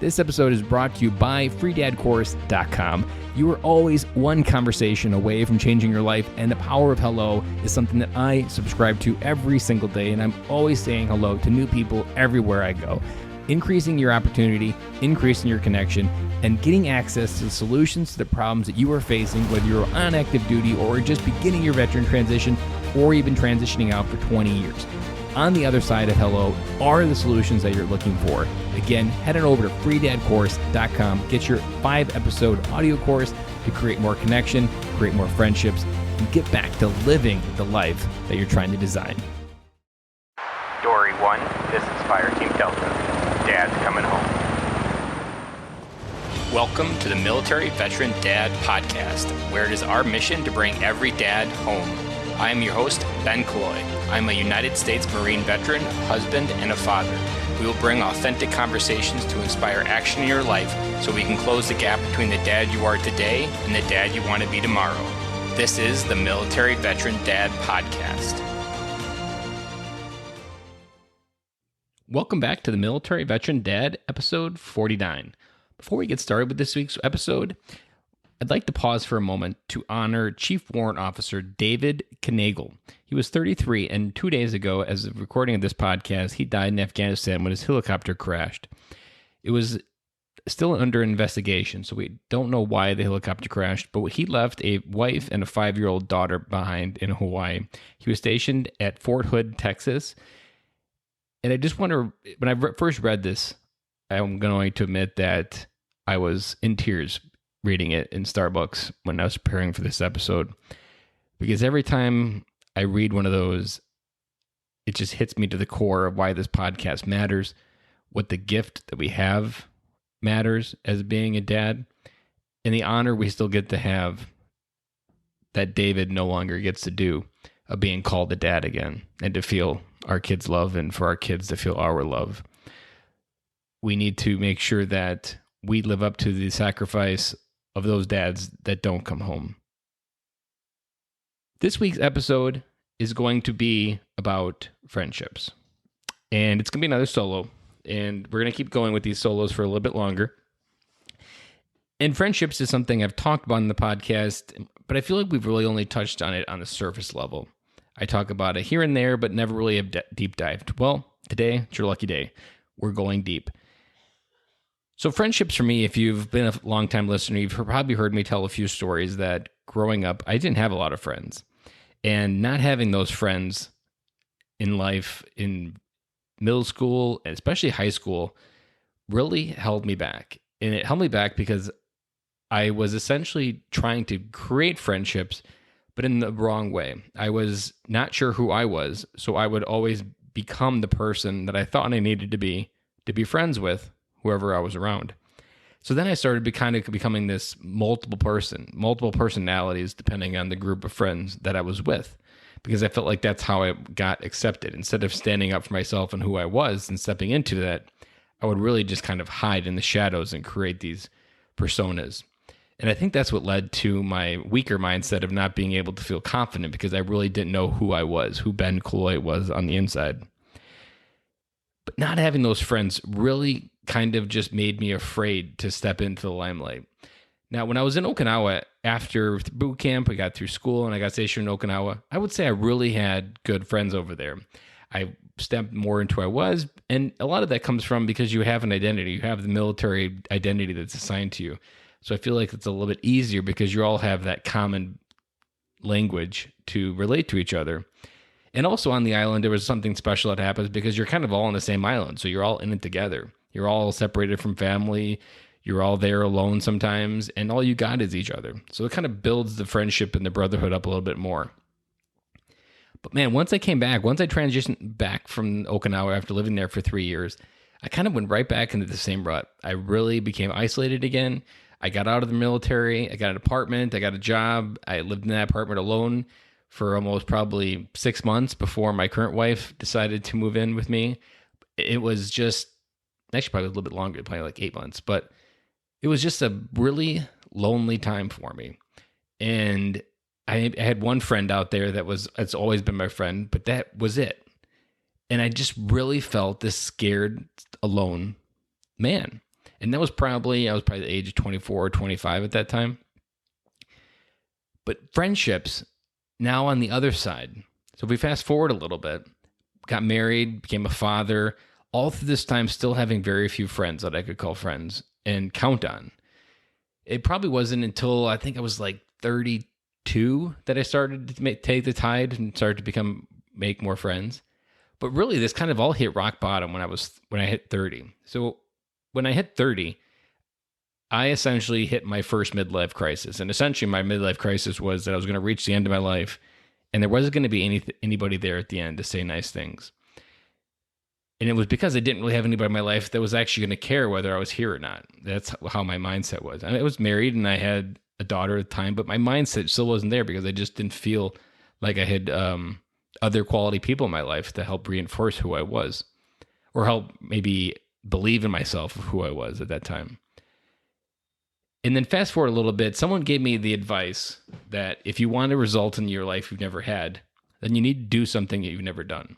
This episode is brought to you by freedadcourse.com. You are always one conversation away from changing your life, and the power of hello is something that I subscribe to every single day, and I'm always saying hello to new people everywhere I go. Increasing your opportunity, increasing your connection, and getting access to the solutions to the problems that you are facing, whether you're on active duty or just beginning your veteran transition or even transitioning out for 20 years. On the other side of hello are the solutions that you're looking for. Again, head on over to freedadcourse.com. Get your 5-episode audio course to create more connection, create more friendships, and get back to living the life that you're trying to design. Dory 1, this is Fireteam Delta. Dad's coming home. Welcome to the Military Veteran Dad Podcast, where it is our mission to bring every dad home. I am your host, Ben Killoy. I'm a United States Marine veteran, husband, and a father. We will bring authentic conversations to inspire action in your life so we can close the gap between the dad you are today and the dad you want to be tomorrow. This is the Military Veteran Dad Podcast. Welcome back to the Military Veteran Dad, episode 49. Before we get started with this week's episode, I'd like to pause for a moment to honor Chief Warrant Officer David Knagle. He was 33, and 2 days ago, as of recording of this podcast, he died in Afghanistan when his helicopter crashed. It was still under investigation, so we don't know why the helicopter crashed, but he left a wife and a 5-year-old daughter behind in Hawaii. He was stationed at Fort Hood, Texas, and I just wonder, when I first read this, I'm going to admit that I was in tears reading it in Starbucks when I was preparing for this episode, because every time I read one of those, it just hits me to the core of why this podcast matters, what the gift that we have matters as being a dad, and the honor we still get to have that David no longer gets to do of being called a dad again and to feel our kids' love and for our kids to feel our love. We need to make sure that we live up to the sacrifice of those dads that don't come home. This week's episode is going to be about friendships. And it's going to be another solo. And we're going to keep going with these solos for a little bit longer. And friendships is something I've talked about in the podcast, but I feel like we've really only touched on it on the surface level. I talk about it here and there, but never really have deep dived. Well, today, it's your lucky day. We're going deep. So friendships for me, if you've been a long-time listener, you've probably heard me tell a few stories that growing up, I didn't have a lot of friends. And not having those friends in life, in middle school, and especially high school, really held me back. And it held me back because I was essentially trying to create friendships, but in the wrong way. I was not sure who I was, so I would always become the person that I thought I needed to be friends with whoever I was around. So then I started becoming this multiple personalities depending on the group of friends that I was with, because I felt like that's how I got accepted. Instead of standing up for myself and who I was and stepping into that, I would really just kind of hide in the shadows and create these personas. And I think that's what led to my weaker mindset of not being able to feel confident, because I really didn't know who I was, who Ben Killoy was on the inside. But not having those friends really kind of just made me afraid to step into the limelight. Now, when I was in Okinawa, after boot camp, I got through school and I got stationed in Okinawa, I would say I really had good friends over there. I stepped more into who I was, and a lot of that comes from because you have an identity. You have the military identity that's assigned to you. So I feel like it's a little bit easier because you all have that common language to relate to each other. And also on the island, there was something special that happens because you're kind of all on the same island. So you're all in it together. You're all separated from family. You're all there alone sometimes. And all you got is each other. So it kind of builds the friendship and the brotherhood up a little bit more. But man, once I transitioned back from Okinawa after living there for 3 years, I kind of went right back into the same rut. I really became isolated again. I got out of the military. I got an apartment. I got a job. I lived in that apartment alone for almost probably 6 months before my current wife decided to move in with me. It was just, actually probably a little bit longer, probably like 8 months, but it was just a really lonely time for me. And I had one friend out there it's always been my friend, but that was it. And I just really felt this scared, alone man. And that was I was probably the age of 24 or 25 at that time. But friendships, now on the other side. So if we fast forward a little bit, got married, became a father, all through this time still having very few friends that I could call friends and count on. It probably wasn't until I think I was like 32 that I started to take the tide and started to make more friends. But really, this kind of all hit rock bottom when I hit 30. So when I hit 30, I essentially hit my first midlife crisis. And essentially, my midlife crisis was that I was going to reach the end of my life, and there wasn't going to be anybody there at the end to say nice things. And it was because I didn't really have anybody in my life that was actually going to care whether I was here or not. That's how my mindset was. I was married and I had a daughter at the time, but my mindset still wasn't there because I just didn't feel like I had other quality people in my life to help reinforce who I was, or help maybe believe in myself of who I was at that time. And then fast forward a little bit, someone gave me the advice that if you want a result in your life you've never had, then you need to do something that you've never done.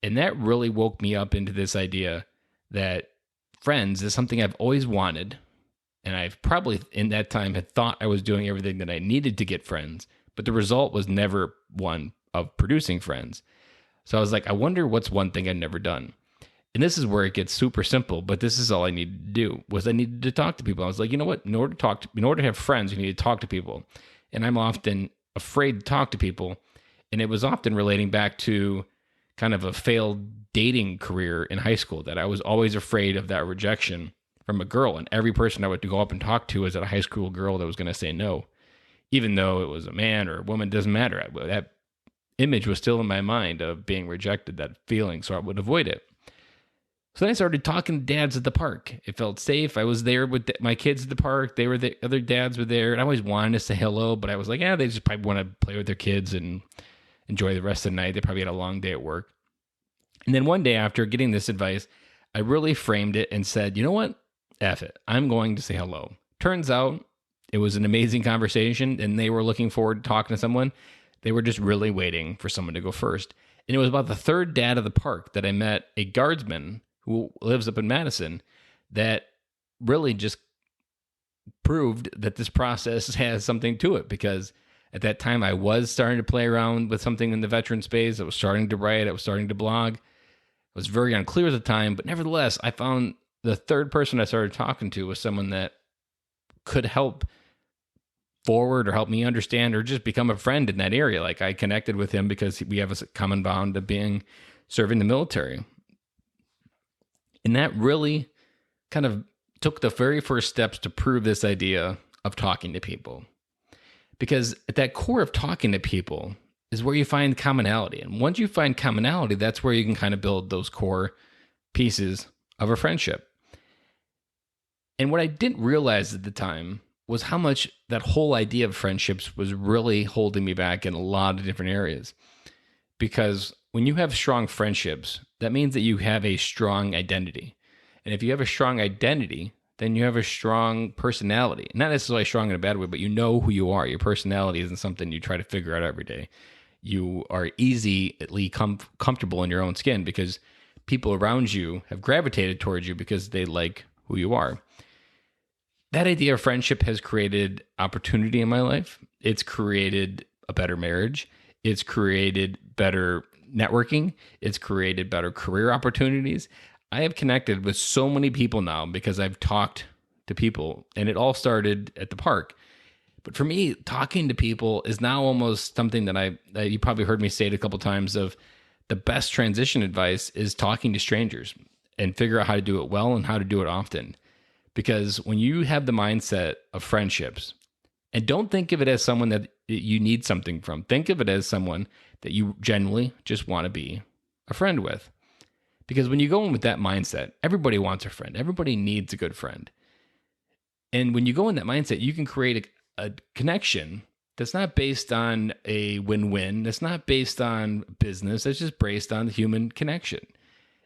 And that really woke me up into this idea that friends is something I've always wanted. And I've probably in that time had thought I was doing everything that I needed to get friends, but the result was never one of producing friends. So I was like, I wonder what's one thing I've never done. And this is where it gets super simple, but this is all I needed to do was I needed to talk to people. I was like, you know what? In order to have friends, you need to talk to people. And I'm often afraid to talk to people. And it was often relating back to kind of a failed dating career in high school, that I was always afraid of that rejection from a girl. And every person I would go up and talk to was a high school girl that was going to say no, even though it was a man or a woman, doesn't matter. That image was still in my mind of being rejected, that feeling, so I would avoid it. So then I started talking to dads at the park. It felt safe. I was there with my kids at the park. The other dads were there. And I always wanted to say hello, but I was like, they just probably want to play with their kids and enjoy the rest of the night. They probably had a long day at work. And then one day after getting this advice, I really framed it and said, you know what? F it. I'm going to say hello. Turns out it was an amazing conversation and they were looking forward to talking to someone. They were just really waiting for someone to go first. And it was about the third dad of the park that I met a guardsman who lives up in Madison that really just proved that this process has something to it, because at that time I was starting to play around with something in the veteran space. I was starting to write. I was starting to blog. It was very unclear at the time, but nevertheless, I found the third person I started talking to was someone that could help forward or help me understand or just become a friend in that area. Like I connected with him because we have a common bond of serving the military. And that really kind of took the very first steps to prove this idea of talking to people. Because at that core of talking to people is where you find commonality. And once you find commonality, that's where you can kind of build those core pieces of a friendship. And what I didn't realize at the time was how much that whole idea of friendships was really holding me back in a lot of different areas. Because when you have strong friendships, that means that you have a strong identity. And if you have a strong identity, then you have a strong personality. Not necessarily strong in a bad way, but you know who you are. Your personality isn't something you try to figure out every day. You are easily comfortable in your own skin because people around you have gravitated towards you because they like who you are. That idea of friendship has created opportunity in my life. It's created a better marriage. It's created better networking. It's created better career opportunities. I have connected with so many people now because I've talked to people, and it all started at the park. But for me, talking to people is now almost something that you probably heard me say it a couple times, of the best transition advice is talking to strangers and figure out how to do it well and how to do it often. Because when you have the mindset of friendships, and don't think of it as someone that you need something from, think of it as someone that you genuinely just want to be a friend with. Because when you go in with that mindset, everybody wants a friend. Everybody needs a good friend. And when you go in that mindset, you can create a connection that's not based on a win-win. That's not based on business. It's just based on the human connection.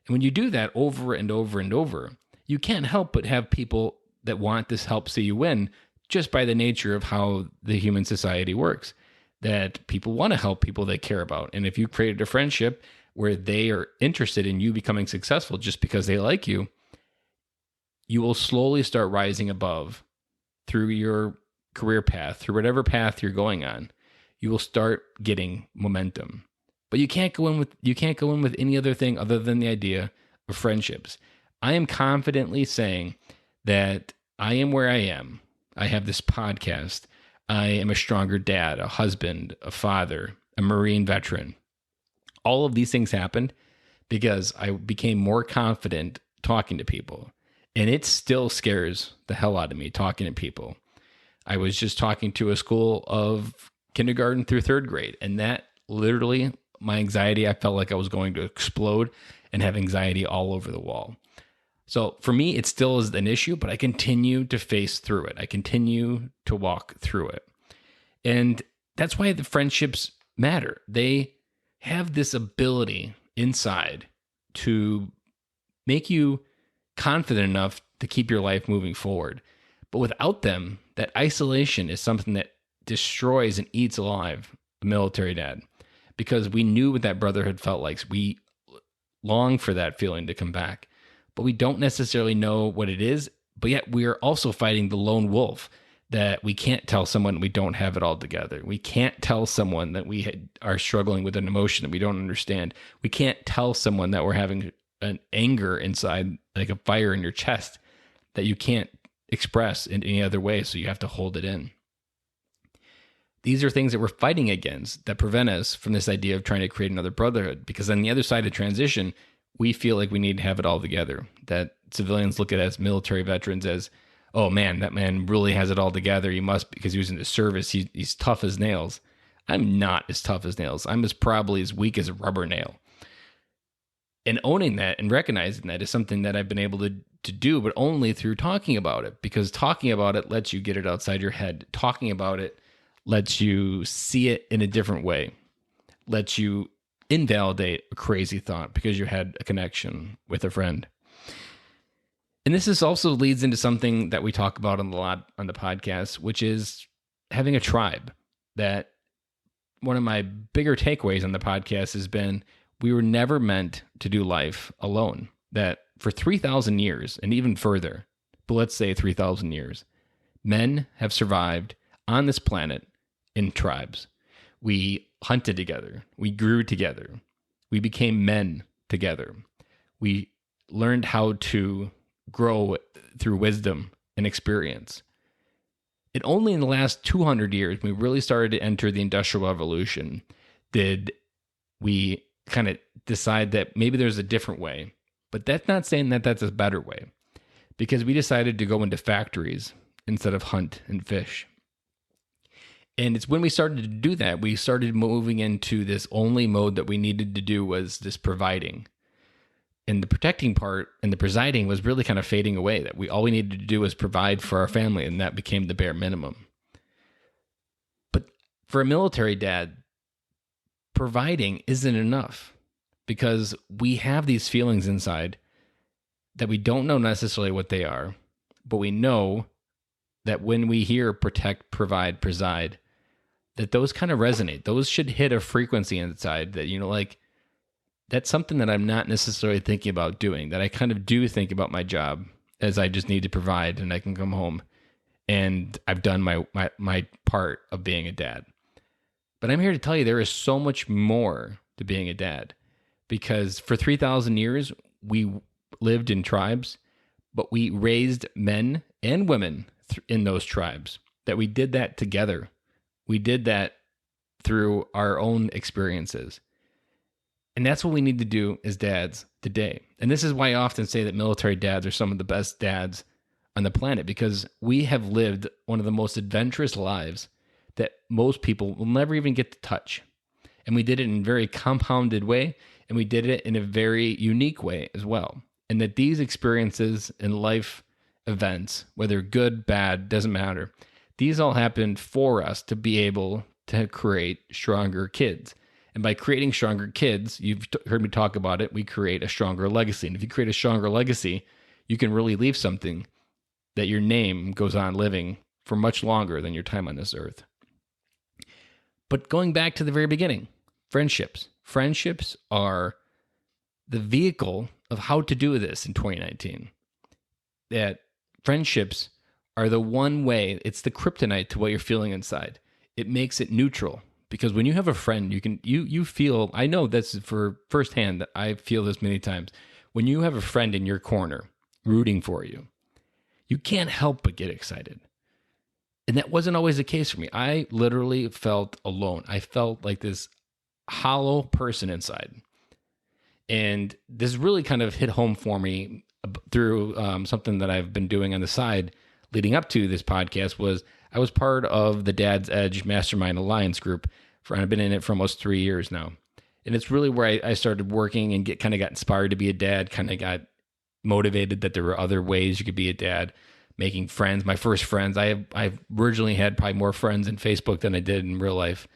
And when you do that over and over and over, you can't help but have people that want this help see you win, just by the nature of how the human society works, that people want to help people they care about. And if you created a friendship where they are interested in you becoming successful just because they like you, you will slowly start rising above through your career path, through whatever path you're going on. You will start getting momentum. But you can't go in with any other thing other than the idea of friendships. I am confidently saying that I am where I am. I have this podcast. I am a stronger dad, a husband, a father, a Marine veteran. All of these things happened because I became more confident talking to people. And it still scares the hell out of me talking to people. I was just talking to a school of kindergarten through third grade, and that literally, my anxiety, I felt like I was going to explode and have anxiety all over the wall. So for me, it still is an issue, but I continue to face through it. I continue to walk through it. And that's why the friendships matter. They have this ability inside to make you confident enough to keep your life moving forward. But without them, that isolation is something that destroys and eats alive a military dad, because we knew what that brotherhood felt like. We long for that feeling to come back, but we don't necessarily know what it is. But yet we are also fighting the lone wolf, that we can't tell someone we don't have it all together. We can't tell someone that we are struggling with an emotion that we don't understand. We can't tell someone that we're having an anger inside, like a fire in your chest, that you can't express in any other way, so you have to hold it in. These are things that we're fighting against that prevent us from this idea of trying to create another brotherhood, because on the other side of transition, we feel like we need to have it all together. That civilians look at us military veterans as, oh man, that man really has it all together. He must, because he was in the service. He's tough as nails. I'm not as tough as nails. I'm probably as weak as a rubber nail. And owning that and recognizing that is something that I've been able to do, but only through talking about it, because talking about it lets you get it outside your head. Talking about it lets you see it in a different way, lets you invalidate a crazy thought because you had a connection with a friend. And this also leads into something that we talk about on the podcast, which is having a tribe. That one of my bigger takeaways on the podcast has been, we were never meant to do life alone. That for 3,000 years and even further, but let's say 3,000 years, men have survived on this planet in tribes. We hunted together. We grew together. We became men together. We learned how to grow through wisdom and experience. And only in the last 200 years, when we really started to enter the Industrial Revolution, did we kind of decide that maybe there's a different way. But that's not saying that that's a better way, because we decided to go into factories instead of hunt and fish. And it's when we started to do that, we started moving into this only mode that we needed to do was this providing. And the protecting part and the presiding was really kind of fading away, that all we needed to do was provide for our family, and that became the bare minimum. But for a military dad, providing isn't enough, because we have these feelings inside that we don't know necessarily what they are, but we know that when we hear protect, provide, preside, that those kind of resonate. Those should hit a frequency inside that, like, that's something that I'm not necessarily thinking about doing, that I kind of do think about my job as I just need to provide and I can come home and I've done my part of being a dad. But I'm here to tell you there is so much more to being a dad, because for 3,000 years, we lived in tribes, but we raised men and women in those tribes, that we did that together. We did that through our own experiences. And that's what we need to do as dads today. And this is why I often say that military dads are some of the best dads on the planet, because we have lived one of the most adventurous lives that most people will never even get to touch. And we did it in a very compounded way, and we did it in a very unique way as well. And that these experiences and life events, whether good, bad, doesn't matter, these all happened for us to be able to create stronger kids. And by creating stronger kids, you've heard me talk about it, we create a stronger legacy. And if you create a stronger legacy, you can really leave something that your name goes on living for much longer than your time on this earth. But going back to the very beginning, friendships. Friendships are the vehicle of how to do this in 2019. that friendships are the one way, it's the kryptonite to what you're feeling inside. It makes it neutral because when you have a friend, you feel, I know that's for firsthand that I feel this many times. When you have a friend in your corner rooting for you, you can't help but get excited. And that wasn't always the case for me. I literally felt alone. I felt like this hollow person inside. And this really kind of hit home for me through something that I've been doing on the side leading up to this podcast. Was I was part of the Dad's Edge Mastermind Alliance group. I've been in it for almost 3 years now. And it's really where I started working and got inspired to be a dad, kind of got motivated that there were other ways you could be a dad, making friends. My first friends, I originally had probably more friends in Facebook than I did in real life.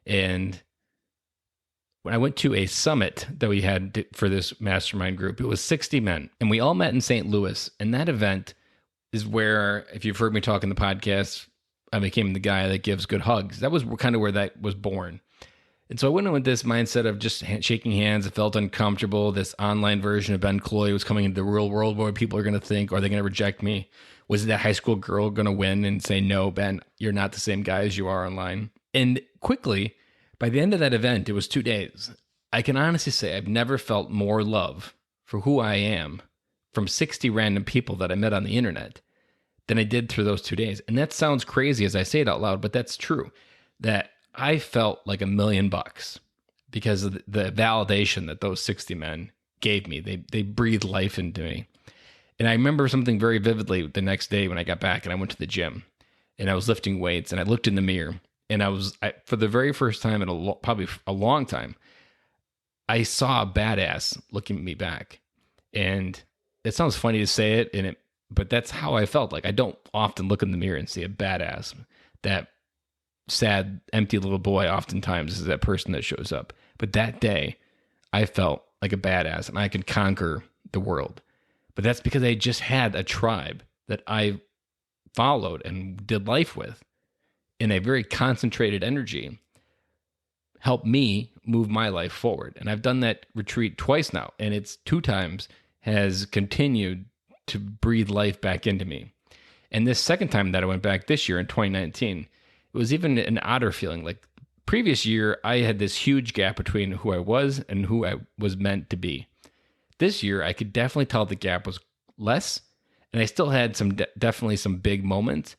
And when I went to a summit that we had for this mastermind group, it was 60 men, and we all met in St. Louis. And that event is where, if you've heard me talk in the podcast, I became the guy that gives good hugs. That was kind of where that was born. And so I went in with this mindset of just shaking hands. It felt uncomfortable. This online version of Ben Cloy was coming into the real world. What people are going to think? Are they going to reject me? Was that high school girl going to win and say, no, Ben, you're not the same guy as you are online? And quickly, by the end of that event, it was 2 days. I can honestly say I've never felt more love for who I am from 60 random people that I met on the internet than I did through those 2 days. And that sounds crazy as I say it out loud, but that's true. That I felt like $1 million because of the validation that those 60 men gave me. They breathed life into me. And I remember something very vividly the next day when I got back and I went to the gym and I was lifting weights and I looked in the mirror and for the very first time in probably a long time, I saw a badass looking at me back. And it sounds funny to say it, but that's how I felt. Like I don't often look in the mirror and see a badass. That sad, empty little boy oftentimes is that person that shows up. But that day, I felt like a badass and I could conquer the world. But that's because I just had a tribe that I followed and did life with in a very concentrated energy, helped me move my life forward. And I've done that retreat twice now, and it's 2 times has continued to breathe life back into me. And this second time that I went back this year in 2019, it was even an odder feeling. Like previous year, I had this huge gap between who I was and who I was meant to be. This year, I could definitely tell the gap was less, and I still had definitely some big moments.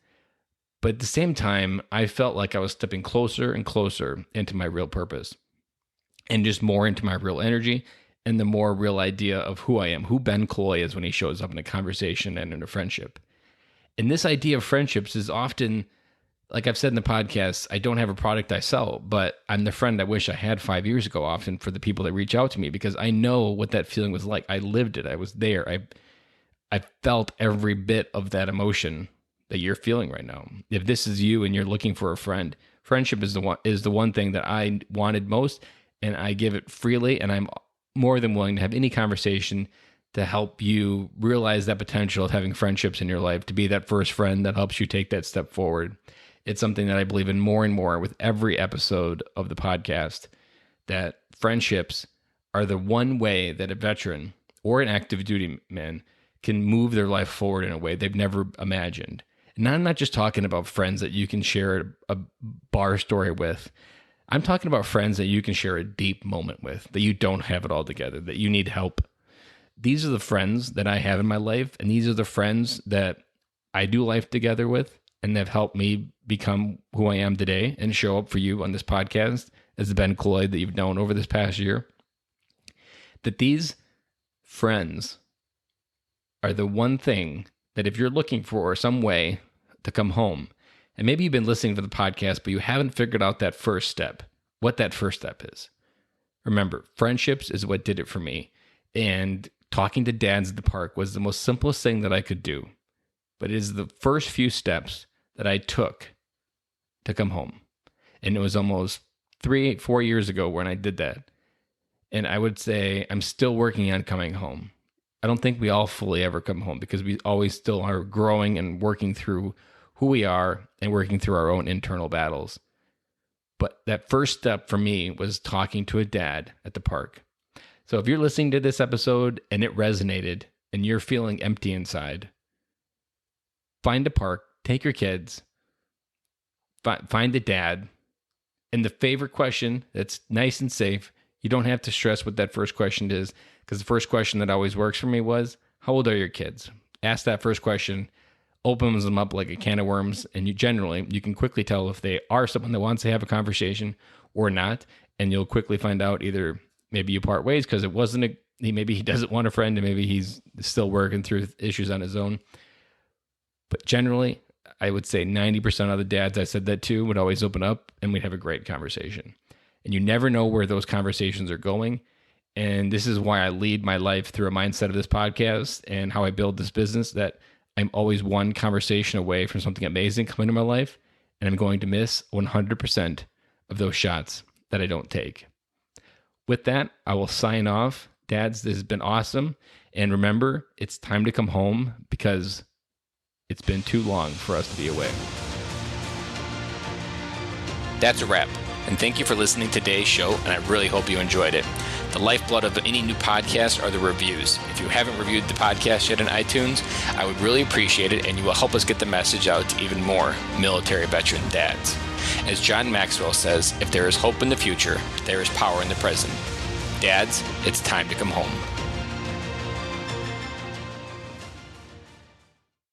But at the same time, I felt like I was stepping closer and closer into my real purpose and just more into my real energy and the more real idea of who I am, who Ben Cloy is when he shows up in a conversation and in a friendship. And this idea of friendships is often, like I've said in the podcast, I don't have a product I sell, but I'm the friend I wish I had 5 years ago often for the people that reach out to me because I know what that feeling was like. I lived it. I was there. I felt every bit of that emotion that you're feeling right now. If this is you and you're looking for a friend, friendship is the one thing that I wanted most, and I give it freely, and I'm more than willing to have any conversation to help you realize that potential of having friendships in your life, to be that first friend that helps you take that step forward. It's something that I believe in more and more with every episode of the podcast, that friendships are the one way that a veteran or an active duty man can move their life forward in a way they've never imagined. And I'm not just talking about friends that you can share a bar story with. I'm talking about friends that you can share a deep moment with, that you don't have it all together, that you need help. These are the friends that I have in my life, and these are the friends that I do life together with, and they've helped me become who I am today and show up for you on this podcast as the Ben Cloy that you've known over this past year. That these friends are the one thing that if you're looking for some way to come home, and maybe you've been listening to the podcast, but you haven't figured out that first step, what that first step is. Remember, friendships is what did it for me. And talking to dads at the park was the most simplest thing that I could do. But it is the first few steps that I took to come home. And it was almost 4 years ago when I did that. And I would say I'm still working on coming home. I don't think we all fully ever come home because we always still are growing and working through who we are and working through our own internal battles. But that first step for me was talking to a dad at the park. So if you're listening to this episode and it resonated and you're feeling empty inside, find a park, take your kids, find a dad, and the favorite question that's nice and safe. You don't have to stress what that first question is, because the first question that always works for me was, how old are your kids? Ask that first question, opens them up like a can of worms, and you can quickly tell if they are someone that wants to have a conversation or not, and you'll quickly find out either maybe you part ways because it wasn't maybe he doesn't want a friend, and maybe he's still working through issues on his own. But generally, I would say 90% of the dads I said that to would always open up, and we'd have a great conversation. And you never know where those conversations are going. And this is why I lead my life through a mindset of this podcast and how I build this business, that I'm always one conversation away from something amazing coming to my life, and I'm going to miss 100% of those shots that I don't take. With that, I will sign off. Dads, this has been awesome. And remember, it's time to come home, because it's been too long for us to be away. That's a wrap. And thank you for listening to today's show, and I really hope you enjoyed it. The lifeblood of any new podcast are the reviews. If you haven't reviewed the podcast yet on iTunes, I would really appreciate it, and you will help us get the message out to even more military veteran dads. As John Maxwell says, if there is hope in the future, there is power in the present. Dads, it's time to come home.